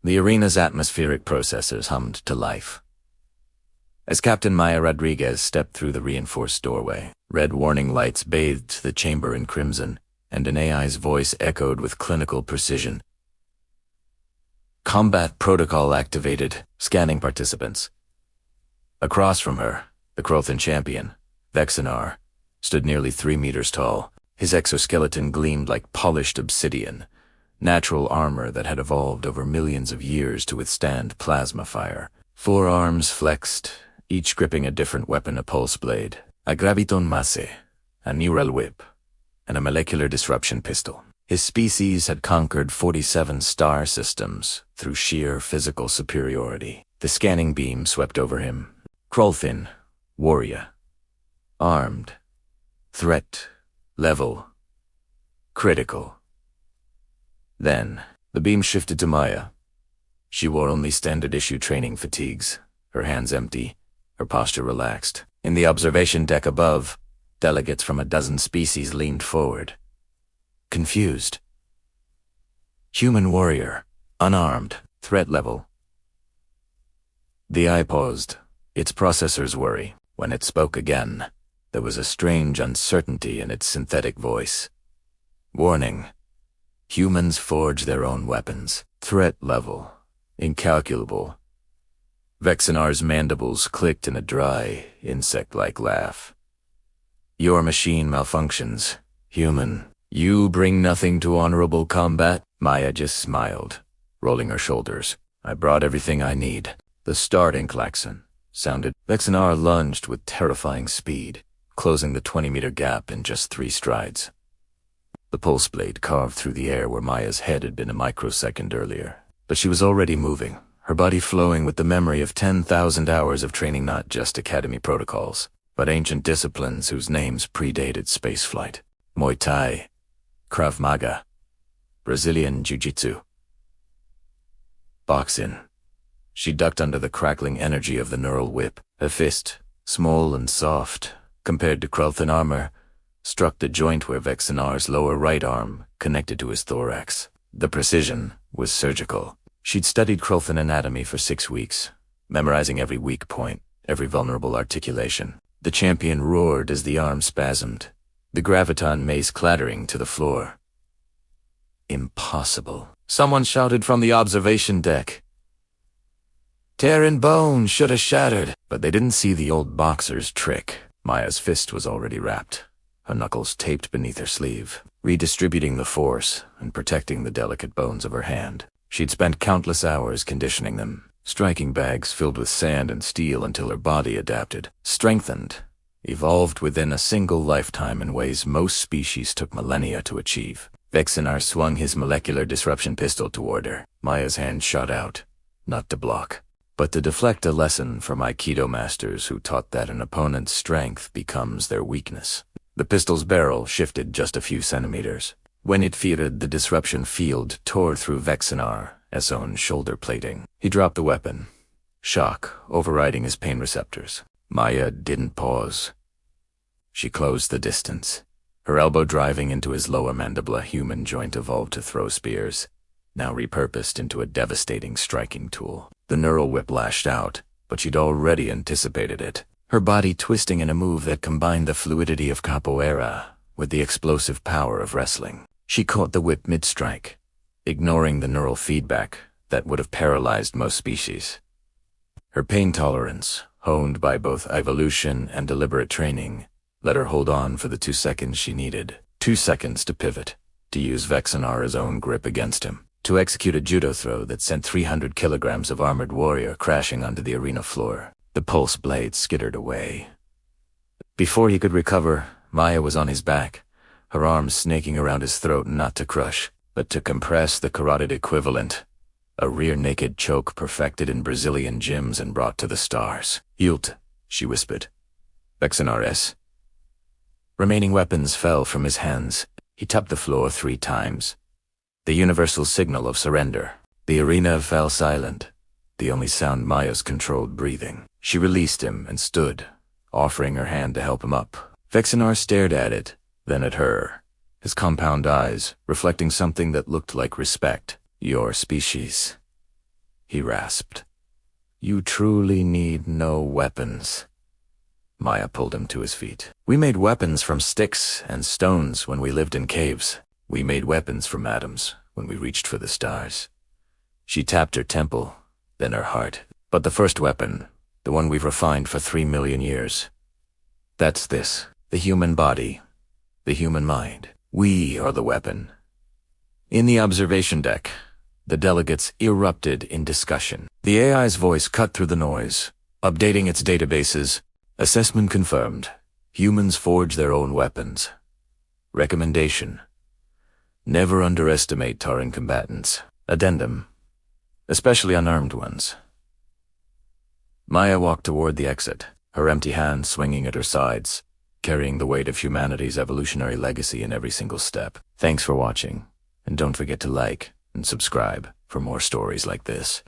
The arena's atmospheric processors hummed to life. As Captain Maya Rodriguez stepped through the reinforced doorway, red warning lights bathed the chamber in crimson, and an AI's voice echoed with clinical precision. Combat protocol activated, scanning participants. Across from her, the Krothan champion, Vexenar, stood nearly 3 meters tall. His exoskeleton gleamed like polished obsidian, natural armor that had evolved over millions of years to withstand plasma fire. 4 arms flexed, each gripping a different weapon: a pulse blade, a graviton masse, a neural whip, and a molecular disruption pistol. His species had conquered 47 star systems through sheer physical superiority. The scanning beam swept over him. Krothan, warrior. Armed. Threat. Level. Critical. Then, the beam shifted to Maya. She wore only standard-issue training fatigues, her hands empty, her posture relaxed. In the observation deck above, delegates from a dozen species leaned forward. Confused. Human warrior, unarmed, threat level. The eye paused, its processors worry. When it spoke again, there was a strange uncertainty in its synthetic voice. Warning. Humans forge their own weapons. Threat level. Incalculable. Vexenar's mandibles clicked in a dry, insect-like laugh. Your machine malfunctions. Human. You bring nothing to honorable combat? Maya just smiled, rolling her shoulders. I brought everything I need. The starting klaxon sounded. Vexenar lunged with terrifying speed, closing the 20-meter gap in just 3 strides. The pulse blade carved through the air where Maya's head had been a microsecond earlier. But she was already moving, her body flowing with the memory of 10,000 hours of training, not just academy protocols, but ancient disciplines whose names predated spaceflight. Muay Thai, Krav Maga, Brazilian Jiu-Jitsu, boxing. She ducked under the crackling energy of the neural whip. Her fist, small and soft, compared to Krothan armor, struck the joint where Vexenar's lower right arm connected to his thorax. The precision was surgical. She'd studied Krothan anatomy for 6 weeks, memorizing every weak point, every vulnerable articulation. The champion roared as the arm spasmed, the graviton mace clattering to the floor. Impossible. Someone shouted from the observation deck. Terran bone should have shattered. But they didn't see the old boxer's trick. Maya's fist was already wrapped, her knuckles taped beneath her sleeve, redistributing the force and protecting the delicate bones of her hand. She'd spent countless hours conditioning them, striking bags filled with sand and steel until her body adapted, strengthened, evolved within a single lifetime in ways most species took millennia to achieve. Vexenar swung his molecular disruption pistol toward her. Maya's hand shot out, not to block, but to deflect a lesson from Aikido masters who taught that an opponent's strength becomes their weakness. The pistol's barrel shifted just a few centimeters. When it veered, the disruption field tore through Vexenar's own shoulder plating. He dropped the weapon, shock overriding his pain receptors. Maya didn't pause. She closed the distance, her elbow driving into his lower mandible, a human joint evolved to throw spears, now repurposed into a devastating striking tool. The neural whip lashed out, but she'd already anticipated it, her body twisting in a move that combined the fluidity of capoeira with the explosive power of wrestling. She caught the whip mid-strike, ignoring the neural feedback that would have paralyzed most species. Her pain tolerance, honed by both evolution and deliberate training, let her hold on for the 2 seconds she needed. 2 seconds to pivot, to use Vexenar's own grip against him, to execute a judo throw that sent 300 kilograms of armored warrior crashing onto the arena floor. The pulse blade skittered away. Before he could recover, Maya was on his back, her arms snaking around his throat not to crush, but to compress the carotid equivalent, a rear-naked choke perfected in Brazilian gyms and brought to the stars. "Yult," she whispered. Vexenar S. Remaining weapons fell from his hands. He tapped the floor 3 times. The universal signal of surrender. The arena fell silent, the only sound Maya's controlled breathing. She released him and stood, offering her hand to help him up. Vexenar stared at it, then at her, his compound eyes reflecting something that looked like respect. "Your species. he rasped. You truly need no weapons. Maya pulled him to his feet. We made weapons from sticks and stones when we lived in caves. We made weapons from atoms when we reached for the stars. She tapped her temple, then her heart. But the first weapon, the one we've refined for 3 million years, that's this, the human body, the human mind. We are the weapon. In the observation deck, the delegates erupted in discussion. The AI's voice cut through the noise, updating its databases. Assessment confirmed. Humans forge their own weapons. Recommendation: never underestimate Tauran combatants. Addendum: especially unarmed ones. Maya walked toward the exit, her empty hands swinging at her sides, carrying the weight of humanity's evolutionary legacy in every single step. Thanks for watching, and don't forget to like and subscribe for more stories like this.